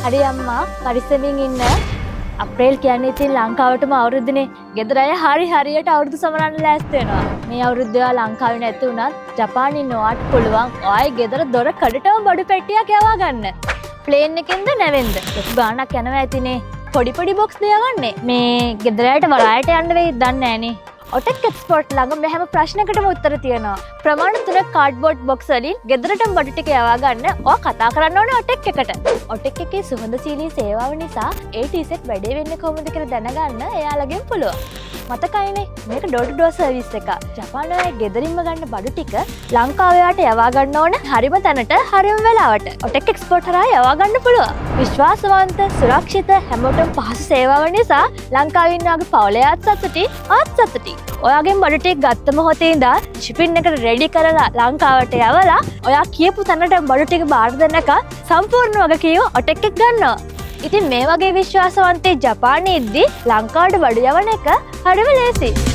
හරි අම්මා පරිස්සමින් ඉන්න. අප්‍රේල් කියන්නේ ඉතින් ලංකාවටම අවුරුද්දනේ. ගෙදර අය හරියට අවුරුදු සමරන්න ලෑස්ති වෙනවා. මේ අවුරුද්ද ඔයා ලංකාවේ නැති වුණත් ජපානින් ඔයාට පුළුවන් ඔයයි ගෙදර දොර කඩටම බඩු පෙට්ටියක් යවා ගන්න. ප්ලේන් එකෙන්ද නැවෙන්ද? ලොකු ගාණක් යනවා ඇතිනේ. පොඩි බොක්ස් දෙයවන්නේ. මේ ගෙදරට වරායට යන්න වෙයි දන්නේ නැහනේ. ඔටෙක් එක්ස්පෝර්ට් ළඟ මෙහෙම ප්‍රශ්නයකටම උත්තර තියෙනවා. ප්‍රමාණ 3 කාඩ්බෝඩ් බොක්ස් වලින් ගෙදරටම බඩු ටික යවා ගන්න ඔයා කතා කරන්න ඕනේ ඔටෙක් එකට. ඔටෙක් එකේ සුහදශීලී සේවාව නිසා ඒ ටී-සෙට් වැඩේ වෙන්නේ කොහොමද කියලා දැනගන්න එයාලගෙන් පුළුවන්. මතකයිනේ මේක ඩෝර් ටු ඩෝර් සර්විස් එක. ජපානයේ අය ගෙදරින්ම ගන්න බඩු ටික ලංකාවේ යට යවා ගන්න ඕන හරිම තැනට හරිම වෙලාවට. ඔටෙක් එක්ස්පෝර්ට් හරහා යවා ගන්න පුළුවන්. විශ්වාසවන්ත සුරක්ෂිත හැමෝටම පහසු සේවාව නිසා ලංකාවේ ඉන්න වගේ පවුලේ සතුටි සතුටි. ඔයාගෙන් බඩු ටික ගත්ත මොහොතේ ඉඳන් shipping එකට රෙඩි කරලා ලංකාවට යවලා ඔයා කියපු තැනට බඩු ටික බාර දෙන්නක සම්පූර්ණ වගකීම ඔටෙක් එක ගන්නවා. ඉතින් මේ වගේ විශ්වාසවන්තේ ජපානයේ ඉද්දි ලංකාවට බඩු යවන එක හරිම ලේසියි.